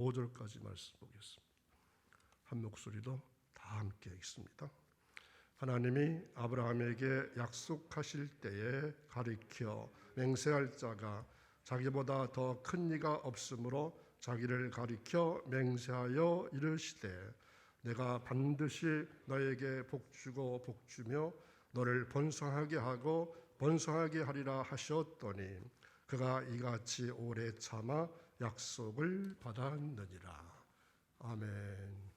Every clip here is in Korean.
5절까지 말씀 보겠습니다. 한 목소리로 다 함께 읽습니다. 하나님이 아브라함에게 약속하실 때에 가리켜 맹세할 자가 자기보다 더 큰 이가 없으므로 자기를 가리켜 맹세하여 이르시되 내가 반드시 너에게 복주고 복주며 너를 번성하게 하고 번성하게 하리라 하셨더니 그가 이같이 오래 참아 약속을 받았느니라. 아멘.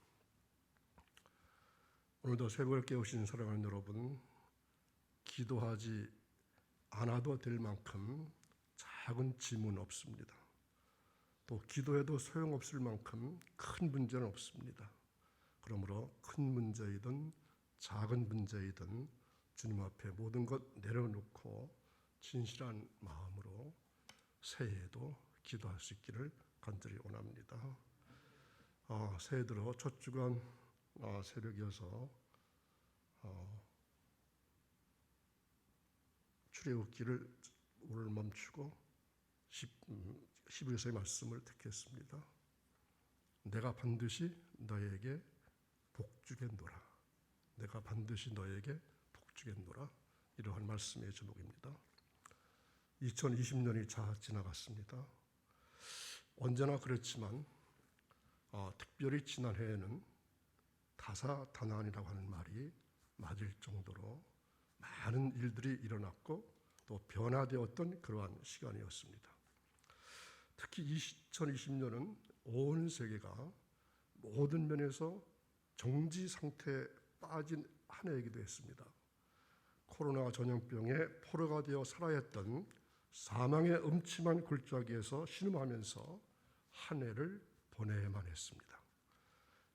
오늘도 새벽을 깨우신 사랑하는 여러분, 기도하지 않아도 될 만큼 작은 짐은 없습니다. 또 기도해도 소용없을 만큼 큰 문제는 없습니다. 그러므로 큰 문제이든 작은 문제이든 주님 앞에 모든 것 내려놓고 진실한 마음으로 새해에도 기도할 수 있기를 간절히 원합니다. 새해 들어 첫 주간 새벽이어서 출애굽기를 오늘 멈추고 11절의 말씀을 택했습니다. 내가 반드시 너에게 복주겠노라. 내가 반드시 너에게 복주겠노라. 이러한 말씀의 제목입니다. 2020년이 다 지나갔습니다. 언제나 그렇지만 특별히 지난해에는 다사다난이라고 하는 말이 맞을 정도로 많은 일들이 일어났고 또 변화되었던 그러한 시간이었습니다. 특히 2020년은 온 세계가 모든 면에서 정지 상태에 빠진 한 해이기도 했습니다. 코로나 전염병에 포로가 되어 살아야 했던 사망의 음침한 골짜기에서 신음하면서 한 해를 보내야만 했습니다.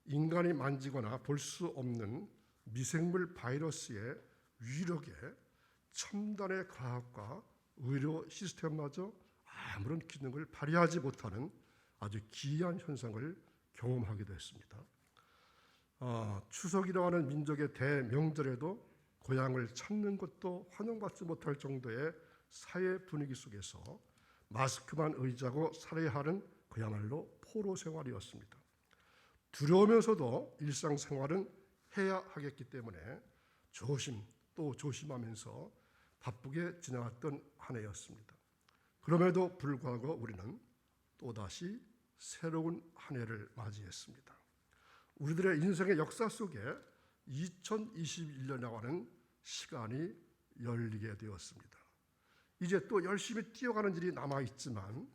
인간이 만지거나 볼 수 없는 미생물 바이러스의 위력에 첨단의 과학과 의료 시스템마저 아무런 기능을 발휘하지 못하는 아주 기이한 현상을 경험하기도 했습니다. 추석이라고 하는 민족의 대명절에도 고향을 찾는 것도 환영받지 못할 정도의 사회 분위기 속에서 마스크만 의지하고 살아야 하는 그야말로 포로 생활이었습니다. 두려우면서도 일상생활은 해야 하겠기 때문에 조심 또 조심하면서 바쁘게 지나갔던 한 해였습니다. 그럼에도 불구하고 우리는 또다시 새로운 한 해를 맞이했습니다. 우리들의 인생의 역사 속에 2021년이라고 하는 시간이 열리게 되었습니다. 이제 또 열심히 뛰어가는 일이 남아있지만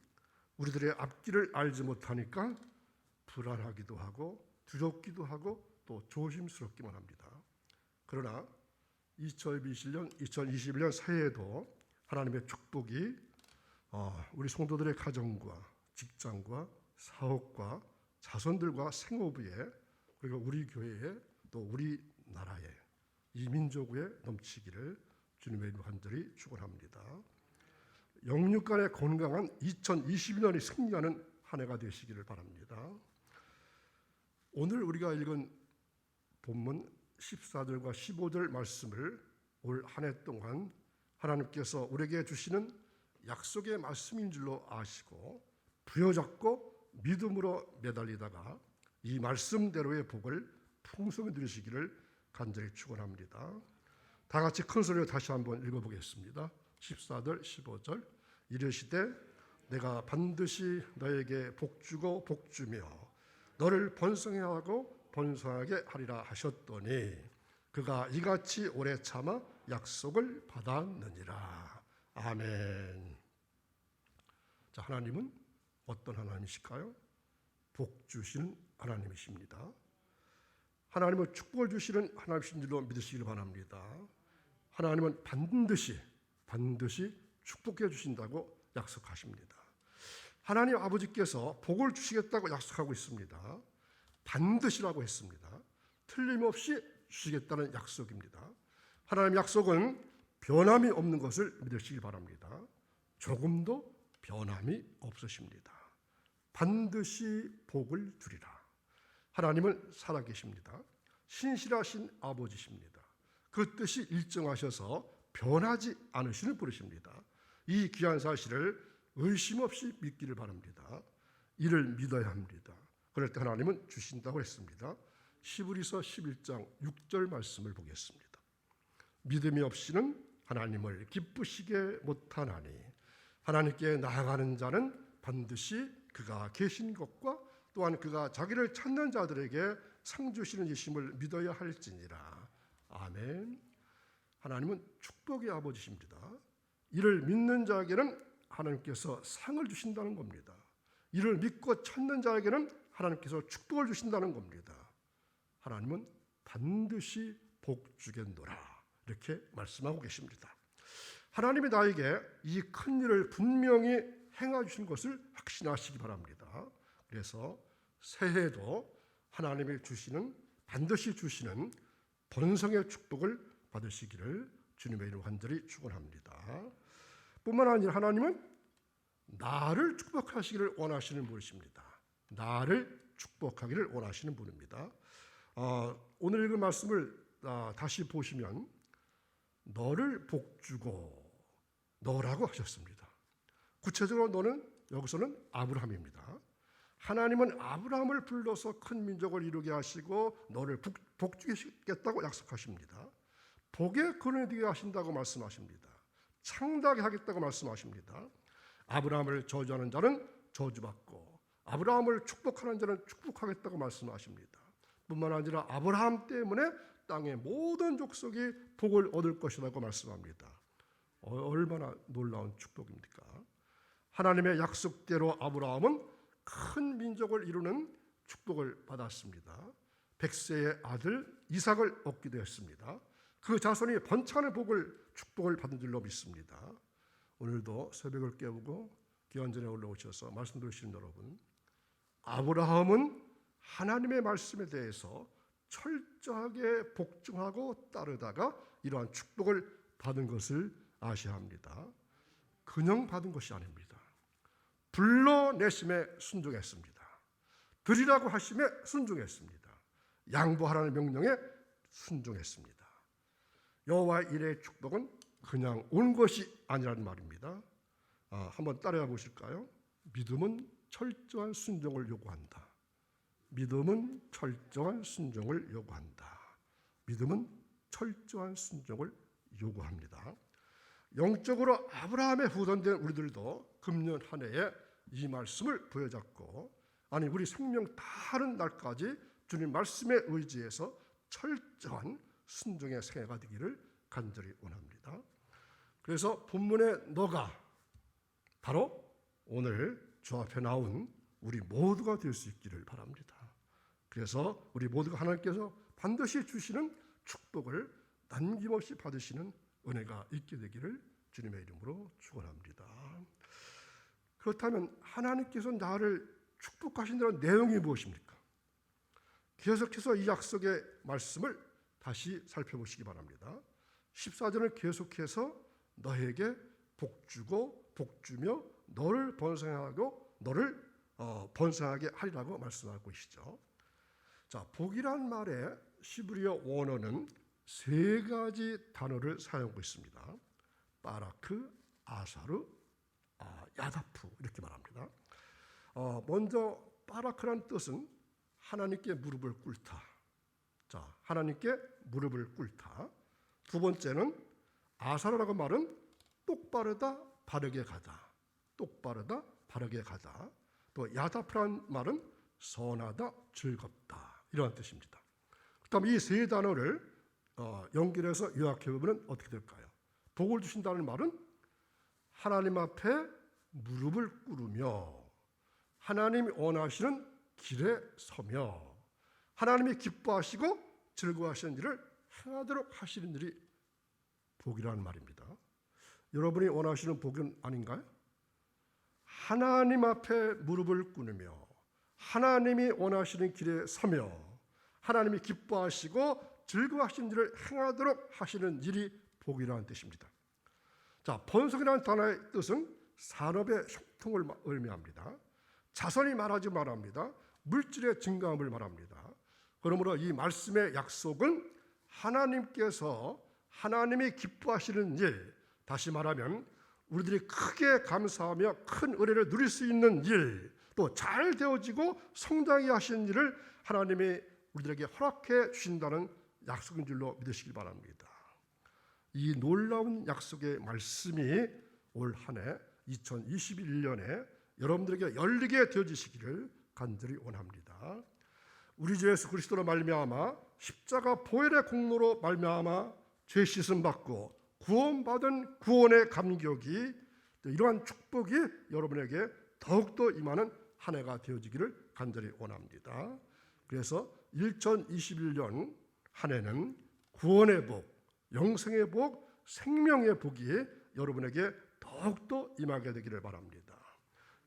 우리들의 앞길을 알지 못하니까 불안하기도 하고 두렵기도 하고 또 조심스럽기만 합니다. 그러나 2021년 새해에도 하나님의 축복이 우리 성도들의 가정과 직장과 사업과 자손들과 생업에 그리고 우리 교회에 또 우리 나라에 이 민족에 넘치기를 주님의 이름으로 간절히 축원합니다. 영육 간의 건강한 2022년이 승리하는 한 해가 되시기를 바랍니다. 오늘 우리가 읽은 본문 14절과 15절 말씀을 올 한 해 동안 하나님께서 우리에게 주시는 약속의 말씀인 줄로 아시고 부여잡고 믿음으로 매달리다가 이 말씀대로의 복을 풍성히 누리시기를 간절히 축원합니다. 다 같이 큰 소리로 다시 한번 읽어보겠습니다. 14절 15절 이르시되 내가 반드시 너에게 복주고 복주며 너를 번성하게 하고 번성하게 하리라 하셨더니 그가 이같이 오래 참아 약속을 받았느니라. 아멘. 자, 하나님은 어떤 하나님이실까요? 복 주시는 하나님이십니다. 하나님은 축복을 주시는 하나님이신 줄로 믿으시길 바랍니다. 하나님은 반드시 축복해 주신다고 약속하십니다. 하나님 아버지께서 복을 주시겠다고 약속하고 있습니다. 반드시라고 했습니다. 틀림없이 주시겠다는 약속입니다. 하나님의 약속은 변함이 없는 것을 믿으시기 바랍니다. 조금도 변함이 없으십니다. 반드시 복을 주리라. 하나님은 살아계십니다. 신실하신 아버지십니다. 그 뜻이 일정하셔서 변하지 않으시는 분이십니다. 이 귀한 사실을 의심 없이 믿기를 바랍니다. 이를 믿어야 합니다. 그럴 때 하나님은 주신다고 했습니다. 히브리서 11장 6절 말씀을 보겠습니다. 믿음이 없이는 하나님을 기쁘시게 못하나니 하나님께 나아가는 자는 반드시 그가 계신 것과 또한 그가 자기를 찾는 자들에게 상 주시는 이심을 믿어야 할지니라. 아멘. 하나님은 축복의 아버지십니다. 이를 믿는 자에게는 하나님께서 상을 주신다는 겁니다. 이를 믿고 찾는 자에게는 하나님께서 축복을 주신다는 겁니다. 하나님은 반드시 복 주겠노라 이렇게 말씀하고 계십니다. 하나님이 나에게 이 큰 일을 분명히 행해 주신 것을 확신하시기 바랍니다. 그래서 새해도 하나님이 주시는 반드시 주시는 번성의 축복을 받으시기를 주님의 이름으로 간절히 축원합니다. 뿐만 아니라 하나님은 나를 축복하시기를 원하시는 분이십니다. 나를 축복하기를 원하시는 분입니다. 오늘 읽은 말씀을 다시 보시면 너를 복주고 너라고 하셨습니다. 구체적으로 너는 여기서는 아브라함입니다. 하나님은 아브라함을 불러서 큰 민족을 이루게 하시고 너를 복주시겠다고 약속하십니다. 복의 근원이 되게 하신다고 말씀하십니다. 창대하게 하겠다고 말씀하십니다. 아브라함을 저주하는 자는 저주받고 아브라함을 축복하는 자는 축복하겠다고 말씀하십니다. 뿐만 아니라 아브라함 때문에 땅의 모든 족속이 복을 얻을 것이라고 말씀합니다. 얼마나 놀라운 축복입니까? 하나님의 약속대로 아브라함은 큰 민족을 이루는 축복을 받았습니다. 백세의 아들 이삭을 얻기도 했습니다. 그 자손이 번창하는 축복을 받은 줄로 믿습니다. 오늘도 새벽을 깨우고 기원전에 올라오셔서 말씀 들으시는 여러분, 아브라함은 하나님의 말씀에 대해서 철저하게 복종하고 따르다가 이러한 축복을 받은 것을 아셔야 합니다. 그냥 받은 것이 아닙니다. 불러내심에 순종했습니다. 드리라고 하심에 순종했습니다. 양보하라는 명령에 순종했습니다. 여호와의 일의 축복은 그냥 온 것이 아니라는 말입니다. 한번 따라해 보실까요? 믿음은 철저한 순종을 요구한다. 믿음은 철저한 순종을 요구한다. 믿음은 철저한 순종을 요구합니다. 영적으로 아브라함의 후손된 우리들도 금년 한 해에 이 말씀을 부여잡고 우리 생명 다하는 날까지 주님 말씀에 의지해서 철저한 순종의 생애가 되기를 간절히 원합니다. 그래서 본문의 너가 바로 오늘 주 앞에 나온 우리 모두가 될 수 있기를 바랍니다. 그래서 우리 모두가 하나님께서 반드시 주시는 축복을 남김없이 받으시는 은혜가 있게 되기를 주님의 이름으로 축원합니다. 그렇다면 하나님께서 나를 축복하신다는 내용이 무엇입니까? 계속해서 이 약속의 말씀을 다시 살펴보시기 바랍니다. 14절을 계속해서 너에게 복주고 복주며 너를 번성하고 너를 번성하게 하리라고 말씀하고 계시죠. 자, 복이란 말에 히브리어 원어는 세 가지 단어를 사용하고 있습니다. 바라크, 아사르, 야다프 이렇게 말합니다. 먼저 바라크란 뜻은 하나님께 무릎을 꿇다. 자, 하나님께 무릎을 꿇다. 두 번째는 아사르라고 말은 똑바르다, 바르게 가다. 똑바르다, 바르게 가다. 또 야다프란 말은 선하다, 즐겁다. 이런 뜻입니다. 그다음 이 세 단어를 연결해서 요약해 보면 어떻게 될까요? 복을 주신다는 말은 하나님 앞에 무릎을 꿇으며 하나님이 원하시는 길에 서며 하나님이 기뻐하시고 즐거워하시는 일을 행하도록 하시는 일이 복이라는 말입니다. 여러분이 원하시는 복은 아닌가요? 하나님 앞에 무릎을 꿇으며 하나님이 원하시는 길에 서며 하나님이 기뻐하시고 즐거워하시는 일을 행하도록 하시는 일이 복이라는 뜻입니다. 자, 번성이라는 단어의 뜻은 산업의 형통을 의미합니다. 자선이 말하지 말합니다. 물질의 증가함을 말합니다. 그러므로 이 말씀의 약속은 하나님께서 하나님이 기뻐하시는 일, 다시 말하면 우리들이 크게 감사하며 큰 은혜를 누릴 수 있는 일, 또 잘 되어지고 성장하게 하시는 일을 하나님이 우리들에게 허락해 주신다는 약속인 줄로 믿으시길 바랍니다. 이 놀라운 약속의 말씀이 올 한 해 2021년에 여러분들에게 열리게 되어지시기를 간절히 원합니다. 우리 주 예수 그리스도로 말미암아 십자가 보혈의 공로로 말미암아 죄 씻음 받고 구원받은 구원의 감격이, 이러한 축복이 여러분에게 더욱더 임하는 한 해가 되어지기를 간절히 원합니다. 그래서 2021년 한 해는 구원의 복, 영생의 복, 생명의 복이 여러분에게 더욱더 임하게 되기를 바랍니다.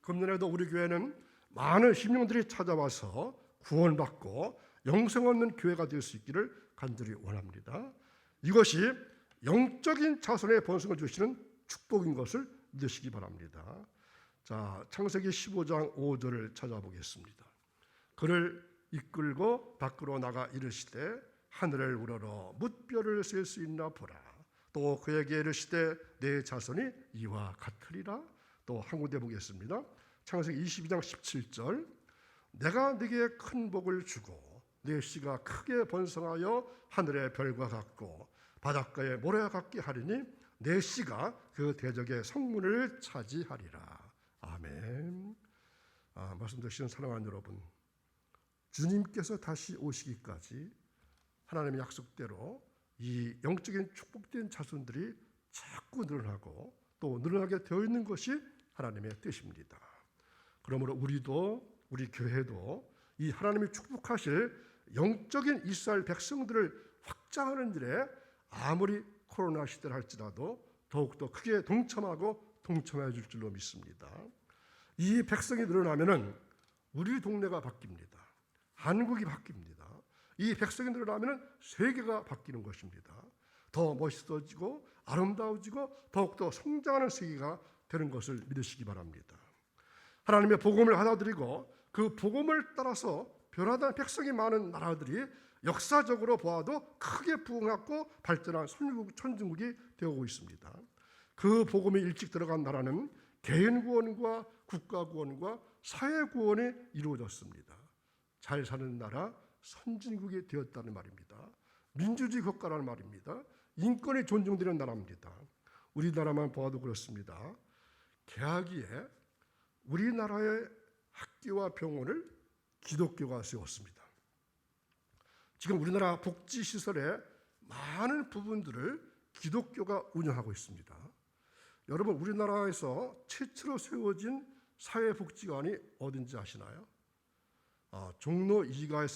금년에도 우리 교회는 많은 심령들이 찾아와서 구원받고 영생 얻는 교회가 될 수 있기를 간절히 원합니다. 이것이 영적인 자손의 번성을 주시는 축복인 것을 믿으시기 바랍니다. 자, 창세기 15장 5절을 찾아보겠습니다. 그를 이끌고 밖으로 나가 이르시되 하늘을 우러러 뭇별을 셀 수 있나 보라. 또 그에게 이르시되 내 자손이 이와 같으리라. 또 한 군데 보겠습니다. 창세기 22장 17절 내가 네게 큰 복을 주고 네 씨가 크게 번성하여 하늘의 별과 같고 바닷가의 모래와 같게 하리니 내 씨가 그 대적의 성문을 차지하리라. 아멘. 말씀 드시는 사랑하는 여러분, 주님께서 다시 오시기까지 하나님의 약속대로 이 영적인 축복된 자손들이 자꾸 늘어나고 또 늘어나게 되어 있는 것이 하나님의 뜻입니다. 그러므로 우리 교회도 이 하나님이 축복하실 영적인 이스라엘 백성들을 확장하는 일에 아무리 코로나 시대를 할지라도 더욱더 크게 동참해 줄 줄로 믿습니다. 이 백성이 늘어나면은 우리 동네가 바뀝니다. 한국이 바뀝니다. 이 백성이 늘어나면은 세계가 바뀌는 것입니다. 더 멋있어지고 아름다워지고 더욱더 성장하는 세계가 되는 것을 믿으시기 바랍니다. 하나님의 복음을 받아들이고 그 복음을 따라서 변화된 백성이 많은 나라들이 역사적으로 보아도 크게 부흥하고 발전한 선진국이 되어오고 있습니다. 그 복음이 일찍 들어간 나라는 개인 구원과 국가 구원과 사회 구원이 이루어졌습니다. 잘 사는 나라, 선진국이 되었다는 말입니다. 민주주의 국가라는 말입니다. 인권이 존중되는 나라입니다. 우리나라만 보아도 그렇습니다. 개학기에 우리나라의 학교와 병원을 기독교가 세웠습니다. 지금 우리나라 복지시설의 많은 부분들을 기독교가 운영하고 있습니다. 여러분, 우리나라에서 최초로 세워진 사회복지관이 어딘지 아시나요? 종로 2가에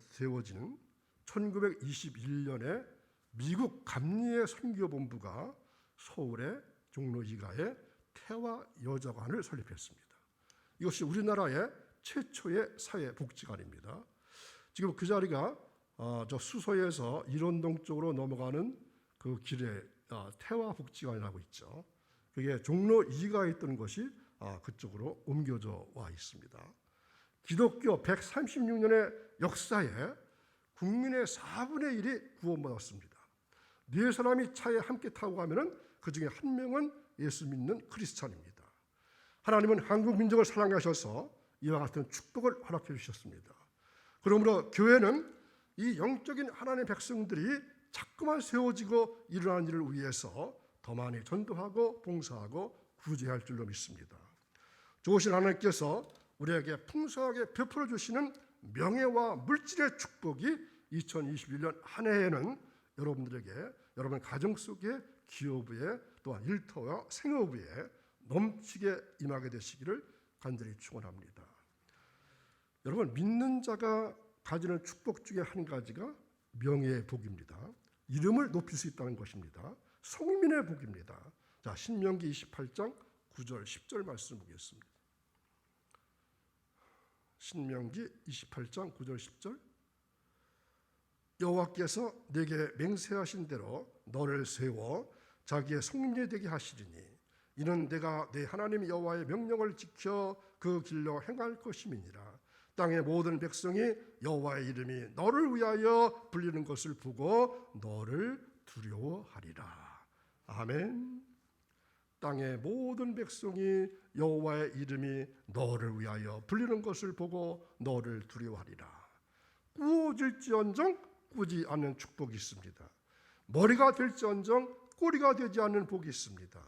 세워지는 1921년에 미국 감리의 선교본부가 서울의 종로 2가에 태화여자관을 설립했습니다. 이것이 우리나라의 최초의 사회복지관입니다. 지금 그 자리가 저 수서에서 일원동 쪽으로 넘어가는 그 길에 태화복지관이라고 있죠. 그게 종로 2가에 있던 것이 그쪽으로 옮겨져 와 있습니다. 기독교 136년의 역사에 국민의 4분의 1이 구원받았습니다. 4사람이 차에 함께 타고 가면은 그 중에 한 명은 예수 믿는 크리스찬입니다. 하나님은 한국 민족을 사랑하셔서 이와 같은 축복을 허락해 주셨습니다. 그러므로 교회는 이 영적인 하나님의 백성들이 자꾸만 세워지고 일어나는 일을 위해서 더 많이 전도하고 봉사하고 구제할 줄로 믿습니다. 좋으신 하나님께서 우리에게 풍성하게 베풀어 주시는 명예와 물질의 축복이 2021년 한 해에는 여러분들에게, 여러분 가정 속에, 기업에, 또한 일터와 생업에 넘치게 임하게 되시기를 간절히 축원합니다. 여러분, 믿는 자가 가지는 축복 중에 한 가지가 명예의 복입니다. 이름을 높일 수 있다는 것입니다. 성민의 복입니다. 자, 신명기 28장 9절 10절 말씀 보겠습니다. 신명기 28장 9절 10절 여호와께서 내게 맹세하신 대로 너를 세워 자기의 성민이 되게 하시리니 이는 내가 내 하나님 여호와의 명령을 지켜 그 길로 행할 것임이니라. 땅의 모든 백성이 여호와의 이름이 너를 위하여 불리는 것을 보고 너를 두려워하리라. 아멘. 땅의 모든 백성이 여호와의 이름이 너를 위하여 불리는 것을 보고 너를 두려워하리라. 꾸어질지언정 꾸지 않는 축복이 있습니다. 머리가 될지언정 꼬리가 되지 않는 복이 있습니다.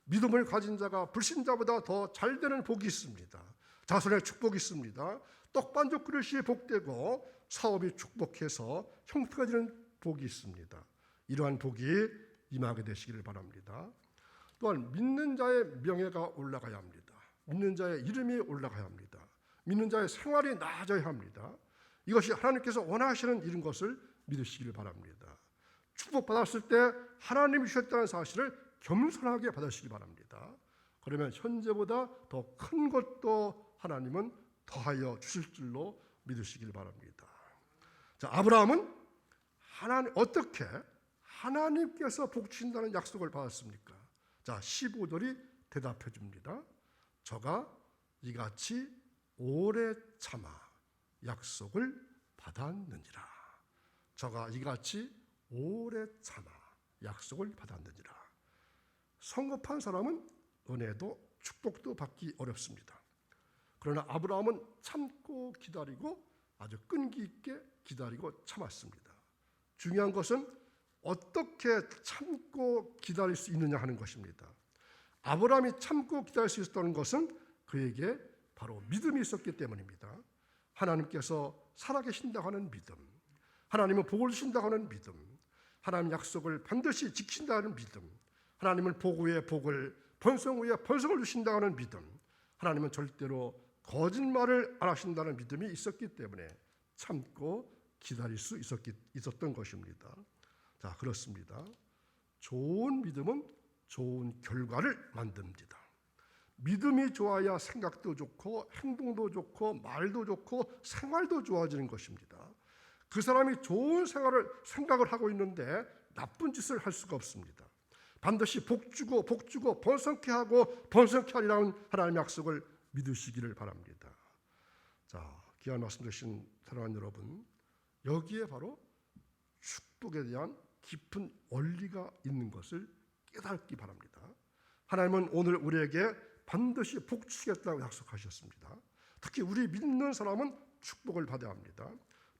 믿음을 가진 자가 불신자보다 더 잘 되는 복이 있습니다. 자손의 축복이 있습니다. 떡반죽 그릇이 복되고 사업이 축복해서 형통해지는 복이 있습니다. 이러한 복이 임하게 되시기를 바랍니다. 또한 믿는 자의 명예가 올라가야 합니다. 믿는 자의 이름이 올라가야 합니다. 믿는 자의 생활이 나아져야 합니다. 이것이 하나님께서 원하시는 이런 것을 믿으시기를 바랍니다. 축복받았을 때 하나님이 주셨다는 사실을 겸손하게 받으시기 바랍니다. 그러면 현재보다 더 큰 것도 하나님은 더하여 주실 줄로 믿으시길 바랍니다. 자, 아브라함은 어떻게 하나님께서 복 주신다는 약속을 받았습니까? 자, 15절이 대답해 줍니다. 저가 이같이 오래 참아 약속을 받았느니라. 저가 이같이 오래 참아 약속을 받았느니라. 성급한 사람은 은혜도 축복도 받기 어렵습니다. 그러나 아브라함은 참고 기다리고 아주 끈기 있게 기다리고 참았습니다. 중요한 것은 어떻게 참고 기다릴 수 있느냐 하는 것입니다. 아브라함이 참고 기다릴 수 있었다는 것은 그에게 바로 믿음이 있었기 때문입니다. 하나님께서 살아계신다고 하는 믿음, 하나님은 복을 주신다고 하는 믿음, 하나님 약속을 반드시 지킨다는 믿음, 하나님은 복 위에 복을, 번성 위에 번성을 주신다고 하는 믿음, 하나님은 절대로 거짓말을 안 하신다는 믿음이 있었기 때문에 참고 기다릴 수 있었던 것입니다. 자, 그렇습니다. 좋은 믿음은 좋은 결과를 만듭니다. 믿음이 좋아야 생각도 좋고 행동도 좋고 말도 좋고 생활도 좋아지는 것입니다. 그 사람이 좋은 생각을 하고 있는데 나쁜 짓을 할 수가 없습니다. 반드시 복주고 번성케 하고 번성케 하리라는 하나님의 약속을 믿으시기를 바랍니다. 자, 귀한 말씀 주신 사랑하는 여러분, 여기에 바로 축복에 대한 깊은 원리가 있는 것을 깨닫기 바랍니다. 하나님은 오늘 우리에게 반드시 복 주시겠다고 약속하셨습니다. 특히 우리 믿는 사람은 축복을 받아야 합니다.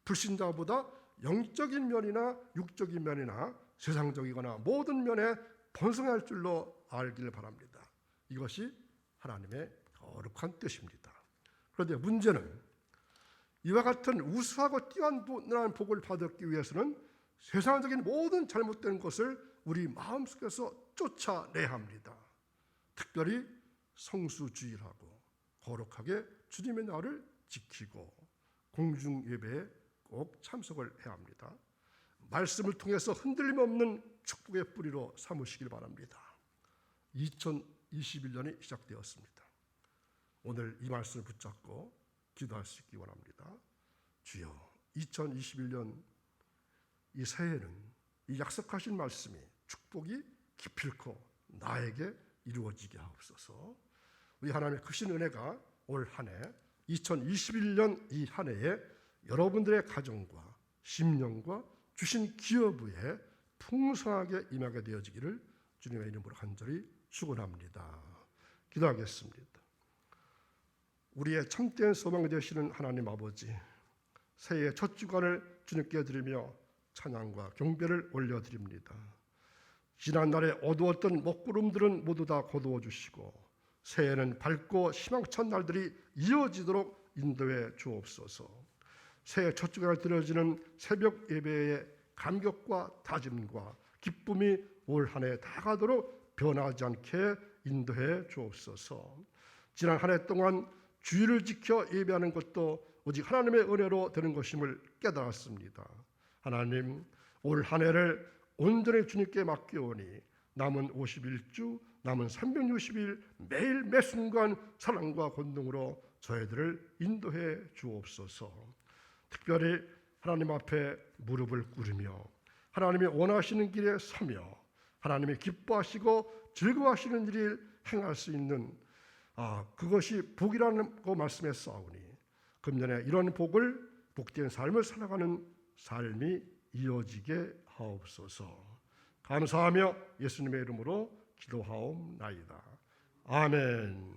불신자보다 영적인 면이나 육적인 면이나 세상적이거나 모든 면에 번성할 줄로 알기를 바랍니다. 이것이 하나님의 거룩한 뜻입니다. 그런데 문제는 이와 같은 우수하고 뛰어난 복을 받기 위해서는 세상적인 모든 잘못된 것을 우리 마음속에서 쫓아내야 합니다. 특별히 성수주의를 하고 거룩하게 주님의 날을 지키고 공중 예배에 꼭 참석을 해야 합니다. 말씀을 통해서 흔들림 없는 축복의 뿌리로 삼으시길 바랍니다. 2021년이 시작되었습니다. 오늘 이 말씀을 붙잡고 기도할 수 있기 원합니다. 주여, 2021년 이 새해는 이 약속하신 말씀이 축복이 기필코 나에게 이루어지게 하옵소서. 우리 하나님의 크신 은혜가 올 한 해 2021년 이 한 해에 여러분들의 가정과 심령과 주신 기업에 풍성하게 임하게 되어지기를 주님의 이름으로 간절히 축원합니다. 기도하겠습니다. 우리의 참된 소망이 되시는 하나님 아버지, 새해의 첫 주간을 주님께 드리며 찬양과 경배를 올려드립니다. 지난날에 어두웠던 먹구름들은 모두 다 거두어 주시고 새해에는 밝고 희망찬 날들이 이어지도록 인도해 주옵소서. 새해 첫 주간에 드려지는 새벽 예배의 감격과 다짐과 기쁨이 올 한 해 다가도록 변하지 않게 인도해 주옵소서. 지난 한 해 동안 주의를 지켜 예배하는 것도 오직 하나님의 은혜로 되는 것임을 깨달았습니다. 하나님, 올 한 해를 온전히 주님께 맡기오니 남은 51주, 남은 360일 매일 매 순간 사랑과 권능으로 저희들을 인도해 주옵소서. 특별히 하나님 앞에 무릎을 꿇으며 하나님이 원하시는 길에 서며 하나님이 기뻐하시고 즐거워하시는 일을 행할 수 있는 그것이 복이라는 거 말씀했사오니 금년에 이런 복된 삶을 살아가는 삶이 이어지게 하옵소서. 감사하며 예수님의 이름으로 기도하옵나이다. 아멘.